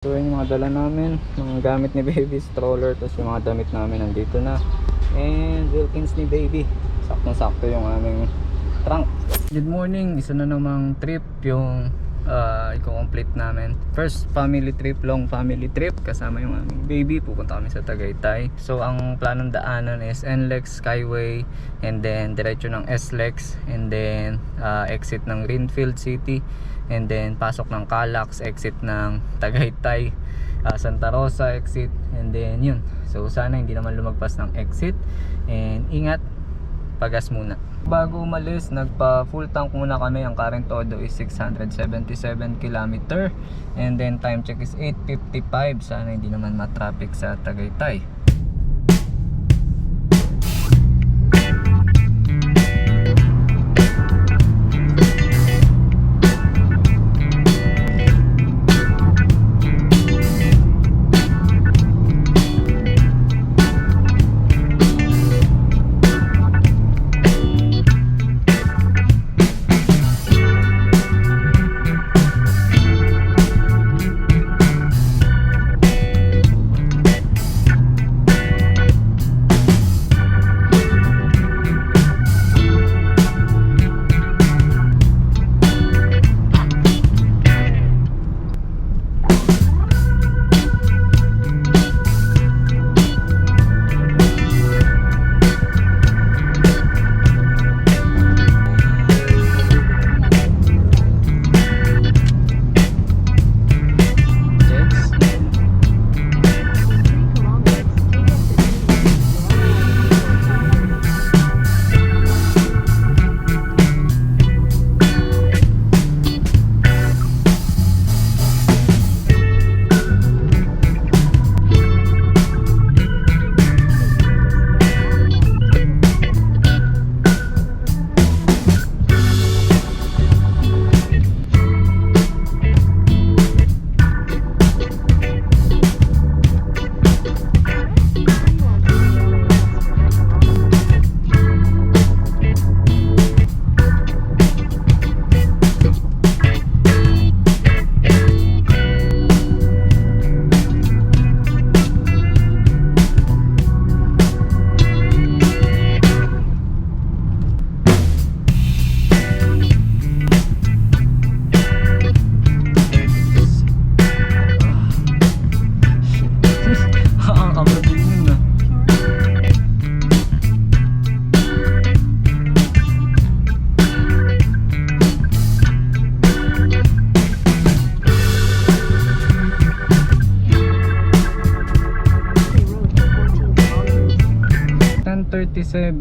So yun yung mga dala namin, mga gamit ni baby, stroller, tapos yung mga damit namin nandito na, and Wilkins ni baby, saktong sakto yung aming trunk. Good morning, isa na namang trip yung i-complete namin. First family trip, long family trip, kasama yung aming baby. Pupunta kami sa Tagaytay. So ang planong daanan is NLEX, Skyway, and then diretso ng SLEX, and then exit ng Greenfield City, and then pasok ng Calax, exit ng Tagaytay, Santa Rosa exit, and then yun. So sana hindi naman lumagpas ng exit, and ingat, pagas muna. Bago umalis, nagpa full tank muna kami. Ang current todo is 677 km, and then time check is 8:55. Sana hindi naman ma-traffic sa Tagaytay.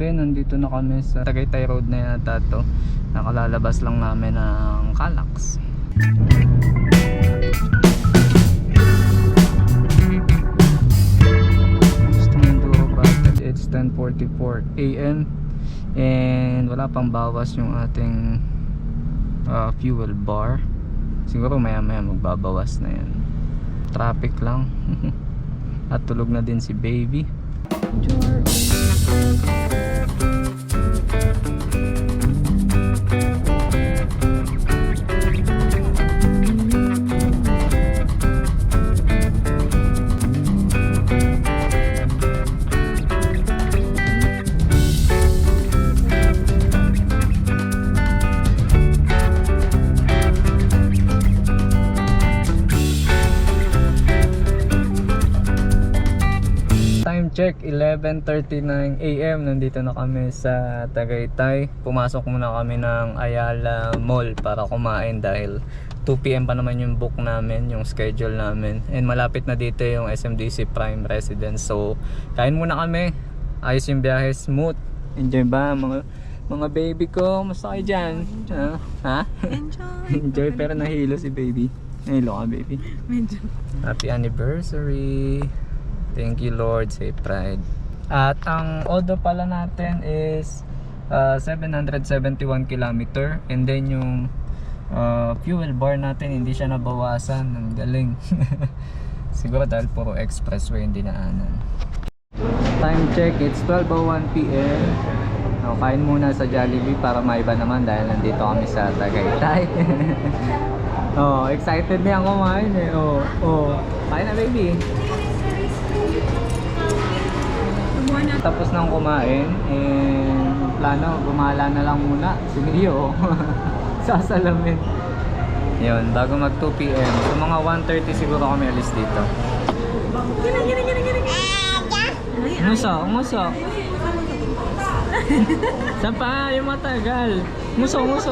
Nandito na kami sa Tagaytay Road na yata to. Nakalalabas lang namin ng Calax. It's 10:44 AM and wala pang bawas yung ating fuel bar. Siguro maya maya magbabawas na yan. Traffic lang. At tulog na din si baby. George. Check, 11:39 AM. Nandito na kami sa Tagaytay. Pumasok muna kami ng Ayala Mall para kumain dahil 2 PM pa naman yung book namin, yung schedule namin. And malapit na dito yung SMDC Prime Residence. So, kain muna kami. Ayos yung biyahe, smooth. Enjoy ba mga baby ko? Musta kayo dyan? Ha? Enjoy. Enjoy, pero nahilo si baby. Nahilo ka, baby? Medyo. Happy anniversary. Thank you Lord, safe ride. At ang odo pala natin is 771 km, and then yung fuel bar natin hindi siya nabawasan. Ang galing. Siguro dahil puro expressway yung dinaanan. Time check, it's 12:01 PM. Kain muna sa Jollibee para maiba naman dahil nandito kami sa Tagaytay. Oh, excited na yan kumain eh. Oh, oh. Kain na baby. Tapos nang kumain, plano, gumala na lang muna si Neo. Sasalamin. Yun, bago mag 2 PM. So mga 1:30 siguro kami alis dito. Muso. Saan pa? Yung matagal. Muso. Okay,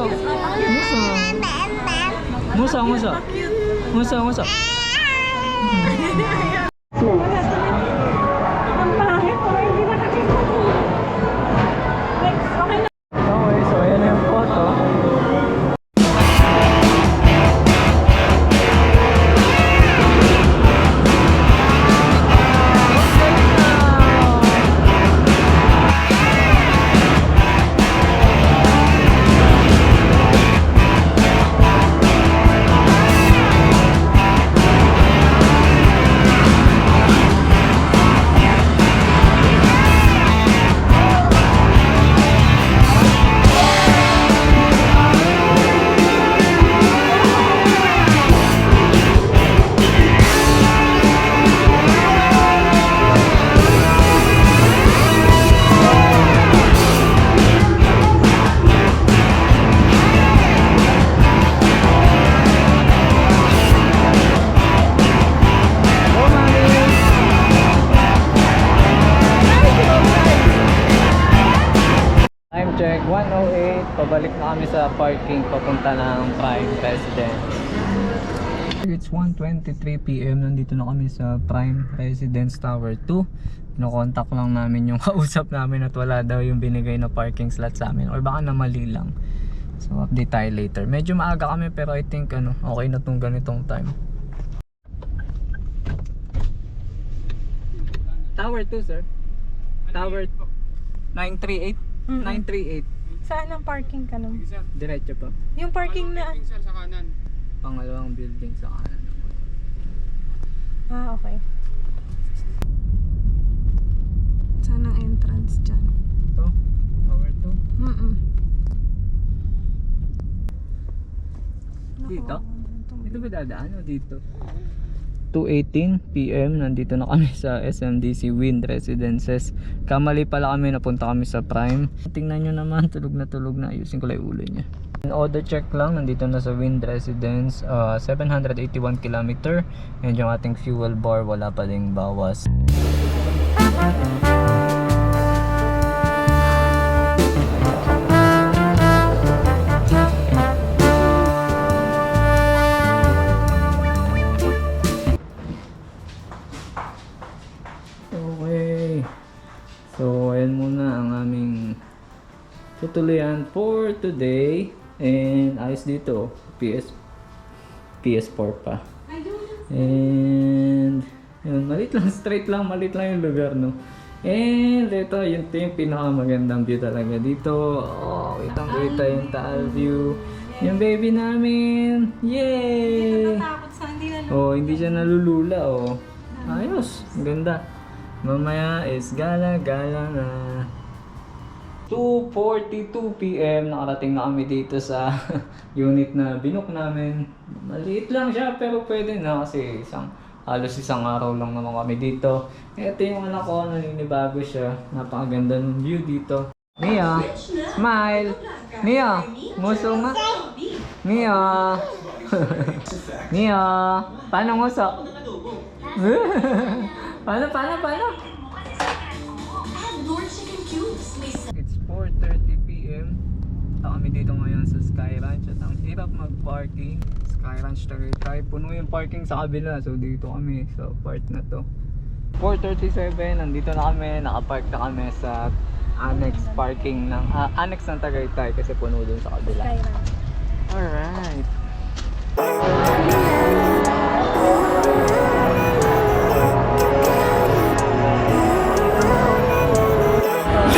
so ayan na yung photo. Time check, 1:08. Pabalik na kami sa parking papunta ng Prime Residence. It's 1:23 PM. Nandito na kami sa Prime Residence Tower 2. Pinokontak lang namin yung kausap namin at wala daw yung binigay na parking slot sa amin. Or baka na mali lang. So update tayo later. Medyo maaga kami pero I think okay na tong ganitong time. Tower 2 sir. Tower 938. 938. Saan ang parking ka nun? Diretso pa. Yung parking na... Sa kanan. Pangalawang building sa kanan. Ah, okay. Saan ang entrance dyan? Ito? Tower 2? Dito? Dito ba dadaan o dito? 2:18 PM, nandito na kami sa SMDC Wind Residences. Kamali pala kami, napunta kami sa Prime. Tingnan nyo naman, tulog na. Ayusin ko lang yung ulo niya. Order check lang, nandito na sa Wind Residence, 781 km. And yung ating fuel bar, wala pa ding bawas. Okay. So, ayan muna ang aming tutuloyan for today. And ayos dito. PS4 pa. And yun, malit lang yung lugar, no? And ito, yung pinakamagandang view talaga dito. Oh, kitang-kita yung Taal view. Yung baby namin. Yay! Oh, hindi siya nalulula, oh. Ayos, ang ganda. Mamaya is gala-gala na. 2:42 PM, nakarating na kami dito sa unit na binook namin. Maliit lang siya pero pwede na kasi halos isang araw lang naman kami dito. Ito yung anak ko, naninibago siya. Napakaganda ng view dito. Mia, smile! Mia, nguso nga. Mia! Mia, paano nguso? Paano? It's 4:30 PM. Punta kami dito ngayon sa Sky Ranch at ang hirap mag-parking. Sky Ranch Tagaytay. Puno yung parking sa kabila. So dito kami sa part na to. 4:37, nandito na kami. Nakapark na kami sa annex parking ng annex ng Tagaytay kasi puno dun sa kabila. Sky Ranch. Alright.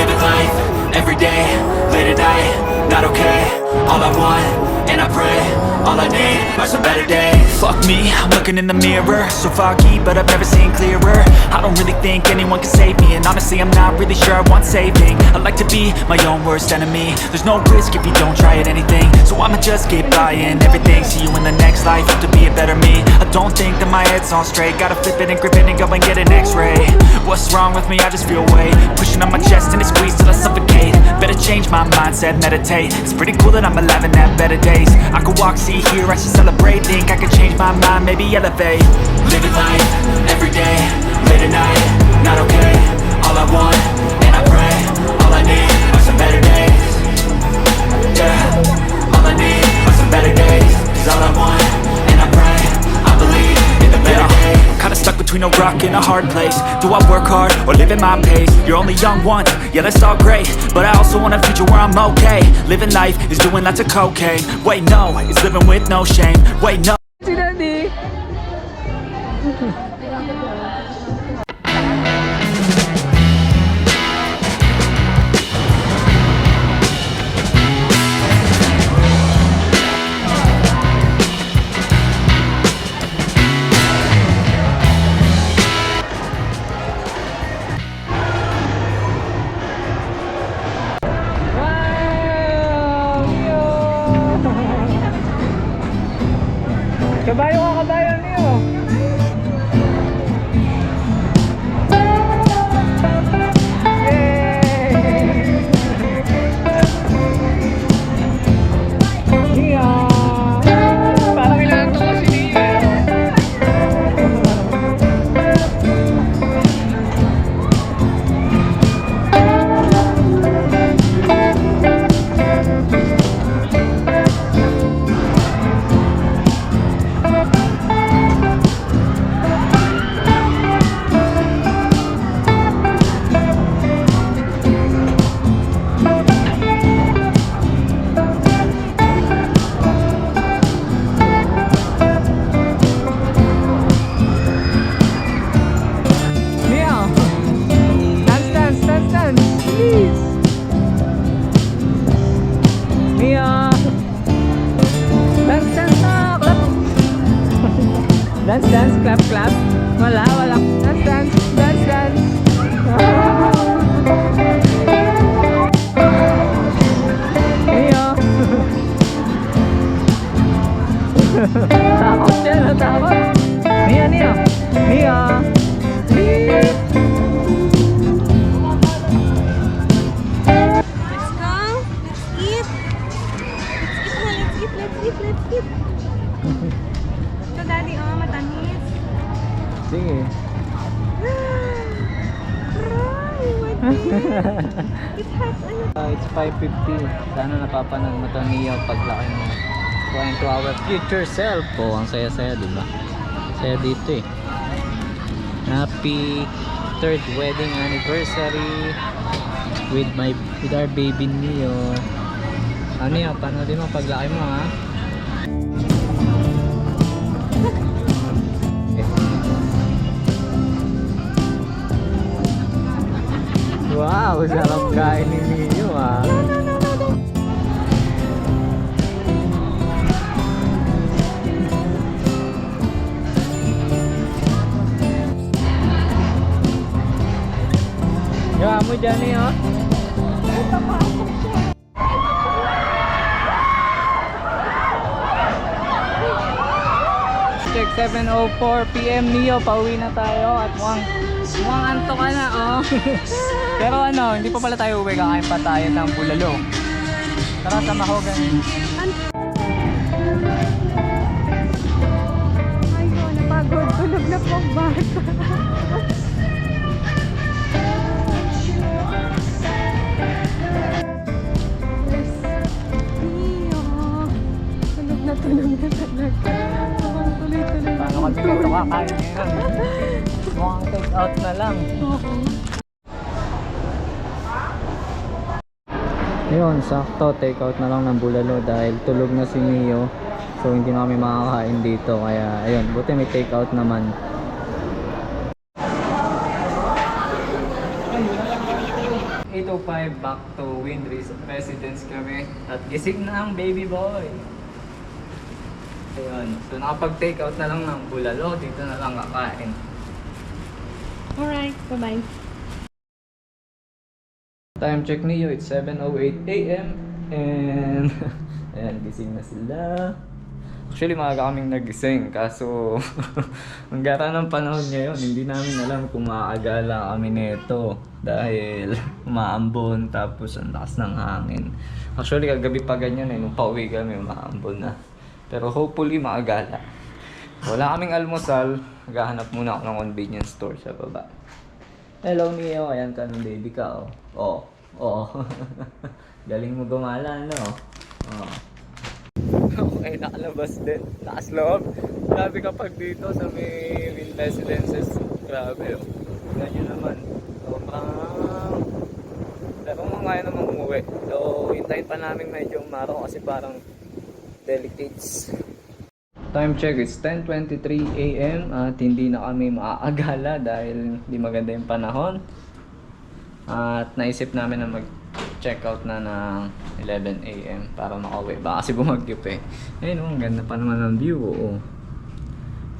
Living life, everyday, late at night, not okay. All I want, and I pray, all I need are some better days. Fuck me, I'm looking in the mirror. So foggy, but I've never seen clearer. I don't really think anyone can save me, and honestly I'm not really sure I want saving. I like to be my own worst enemy. There's no risk if you don't try at anything, so I'ma just keep buying everything. See you in the next life, hope to be a better me. I don't think that my head's on straight. Gotta flip it and grip it and go and get an x-ray. What's wrong with me? I just feel weight pushing on my chest and it squeezes till I suffocate. Better change my mindset, meditate. It's pretty cool that I'm alive and have better days. I could walk, see, hear, I should celebrate. Think I could change my mind, maybe elevate. Living life, everyday, late at night, not okay. All I want, and I pray, all I need are some better days. Yeah, all I need are some better days. Cause all I want, and I pray, I believe in the better days. Kinda stuck between a rock and a hard place. Do I work hard or live at my pace? You're only young once, yeah that's all great, but I also want a future where I'm okay. Living life is doing lots of cocaine. Wait no, it's living with no shame. Wait no. Si Daddy! Kabayo ka, kabayo niyo. Yay! Nia! Parang kailangan ko si Nia. Dance, dance, clap, clap. Wala, wala. Dance, dance, dance, dance. Neo. Takot siya, natakot. Neo, Neo. Neo. Let's go. Let's eat. Let's eat. Ito daddy, oh, matamis. Sige. It has It's 5:50. Sana napapanood mo to Neo paglaki mo. Going to our future self. Oh, ang saya-saya, di ba? Saya dito eh. Happy 3rd wedding anniversary with our baby Neo. Ano yun? Panoodin mo paglaki mo ha. Wow, sarap kain ni Neo ah. Yawa mo dyan Neo. Check 7:04 PM Neo, pauwi na tayo at mukhang antok ka na oh. Pero ano, hindi pa pala tayo uwi, kakain pa tayo ng bulalo. Tara, sama ko ganun. Ayun, napagod. Tulog na po bata. Tulog na talaga. Mukhang tuloy-tuloy. Paano kami dito kakain ngayon? Mukhang take out na lang. Ayun, sakto take out na lang ng bulalo dahil tulog na si Neo. So hindi na kami makakain dito. Kaya ayun, buti may take out naman. Back to Wind Residence kami at gising na ang baby boy. Ayun. So nakapag-take out na lang ng bulalo. Dito na lang kakain. Alright, bye-bye. Time check niyo, it's 7:08 AM and ayan, gising na sila. Actually, maaga kaming nagising kaso ang gara ng panahon ngayon, hindi namin alam kung maaagala kami nito dahil umaambon tapos ang lakas ng hangin. Actually, kagabi pa ganyan nung pauwi kami, umaambon na. Pero hopefully, maagala. Wala kaming almusal, maghahanap muna ako ng convenience store sa baba. Hello, Neo. Ayan ka ng baby ka, oh. Oh. Oh. Galing mo gumala, no? Oh. Okay, nakalabas din. Lakas loob. Grabe kapag dito sa may Win Residences. Grabe, oh. Ganyan naman. Sobrang... Pero kaya namang umuwi. So, hintayin pa namin medyo umaraw kasi parang delicates. Time check is 10:23 AM at hindi na kami maaagala dahil hindi maganda yung panahon. At naisip namin na mag-check out na ng 11 AM para makauwi. Baka kasi bumagyop eh. Ayun, ang ganda pa naman ng view. Oo.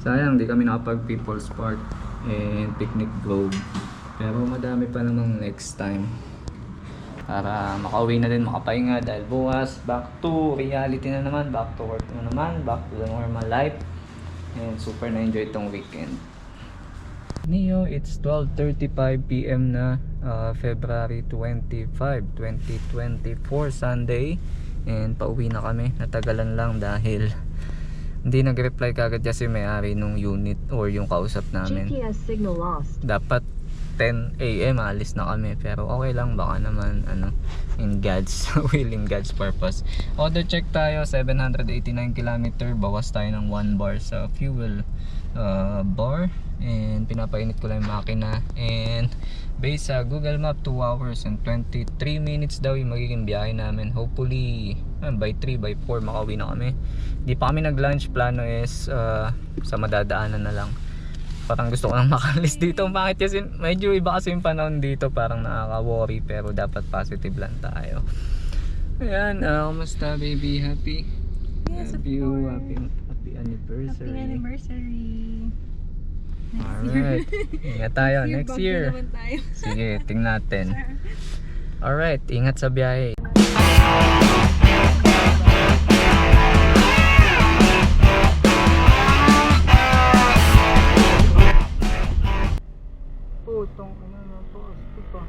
Sayang, di kami nakapag People's Park and Picnic Grove. Pero madami pa namang next time. Para makauwi na din, makapahinga dahil bukas back to reality na naman, back to work na naman, back to the normal life. And super na-enjoy itong weekend. Neo, it's 12:35 PM na, February 25, 2024, Sunday. And pauwi na kami, natagalan lang dahil hindi nag-reply kagad kasi may-ari nung unit or yung kausap namin. GPS signal lost. Dapat 10 AM alis na kami, pero okay lang, baka naman in God's will, in God's purpose. Order check tayo, 789 km, bawas tayo ng 1 bar sa fuel bar, and pinapainit ko lang yung makina. And based sa Google Map, 2 hours and 23 minutes daw yung magiging biyahe namin. Hopefully by 3, by 4 makauwi na kami. Di pa kami nag-lunch, plano is sa madadaanan na lang. Parang gusto ko nang makalis dito. Bakit kasi medyo iba kasi yung panahon dito, parang nakaka-worry, pero dapat positive lang tayo. Ayan, kumusta baby? Happy? Yes, of you. course. Happy anniversary. Happy anniversary. Alright. Ingat tayo next Bagyo year. naman tayo. Sige, tingnan natin. Alright, ingat sa biyahe. Putong na to, asto pa.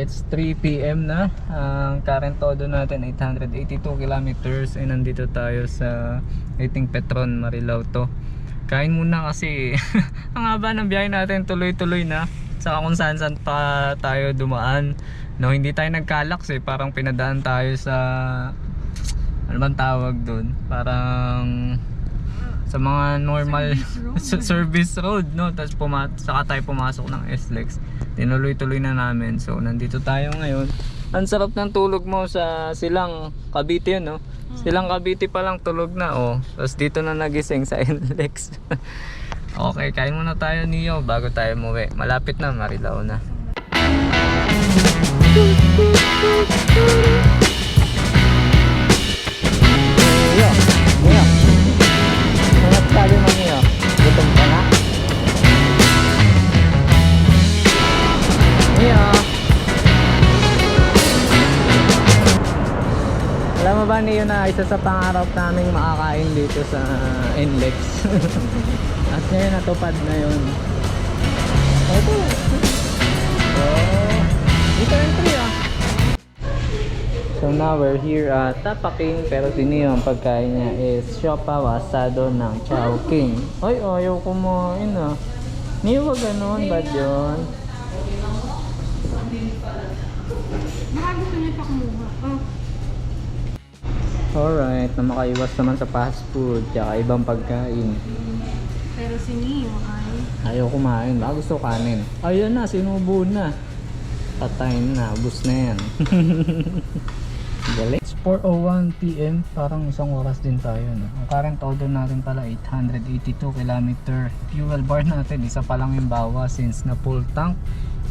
it's 3 PM na. Ang current todo natin 882 kilometers, and nandito tayo sa I think Petron, Marilao to. Kain muna kasi ang haba ng biyahe natin, tuloy-tuloy na. Saka kung saan pa tayo dumaan. No, hindi tayo nagkalaks eh, parang pinadaan tayo sa ano bang tawag doon? Parang sa mga normal service road, no? Tapos saka tayo pumasok ng SLEX. Tinuloy-tuloy na namin. So nandito tayo ngayon. Ang sarap ng tulog mo sa Silang Cavite yun, no? Silang Cavite pa lang tulog na, oh. Tapos dito na nagising sa SLEX. Okay, kain muna tayo Neo bago tayo umuwi. Malapit na, Marilao na. Neo, ano sabi mo Neo? Gutom ka na? Neo, alam mo ba Neo na isa sa pangarap naming makakain dito sa NLEX? At ngayon natupad na yun. Ito. Oh, dito entry ah. So now we're here at Tapaking, pero si Neo ang pagkain niya is siopaw asado ng Chowking. Ay, ayaw kumain ah. Neo, wag ganun, bad yun. Baka gusto niya pa kumuha. Oh. Alright, na makaiwas naman sa fast food tsaka ibang pagkain. Pero si Neo ay... Ayaw kumain, baka gusto kanin. Ayun na, sinubo na. Patay na, ubos na yan. Galing. It's 4:01 PM, parang isang oras din tayo, no? Ang current order natin pala 882 km. Fuel bar natin, isa pa lang yung bawa since na full tank.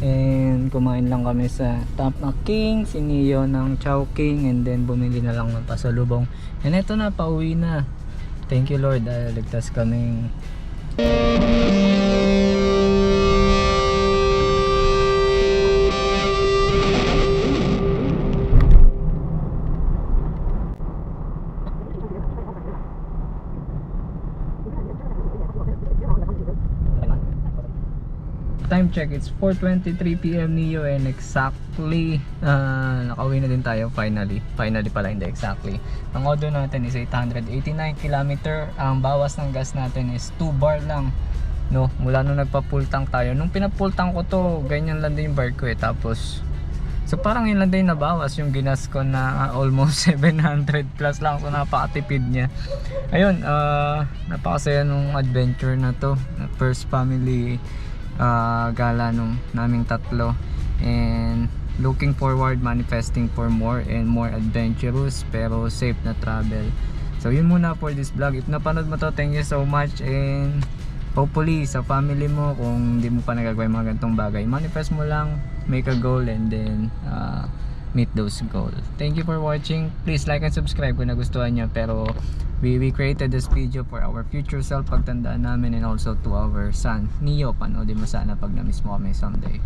And kumain lang kami sa Tapaking, si Neo ng Chowking, and then bumili na lang ng pasalubong. And eto na, pauwi na. Thank you Lord dahil ligtas kaming time check, it's 4:23 PM Neo, and exactly nakauwi na din tayo finally pala, hindi exactly. Ang order natin is 889 km. Ang bawas ng gas natin is 2 bar lang, no? Mula nung nagpa-full tank tayo, nung pina-full tank ko to, ganyan lang din yung bar ko eh. Tapos so parang yun lang din nabawas yung ginas ko na almost 700 plus lang, so napakatipid niya. Ayun, napakasaya nung adventure na to, first family gala nung naming tatlo, and looking forward, manifesting for more and more adventurous pero safe na travel. So yun muna for this vlog. If napanood mo to, thank you so much, and hopefully sa family mo, kung hindi mo pa nagagawa yung mga ganitong bagay, manifest mo lang, make a goal, and then meet those goals. Thank you for watching. Please like and subscribe kung nagustuhan nyo. Pero we created this video for our future self, pagtandaan namin, and also to our son Neo. Panoodin mo sana pag na-miss mo kami someday.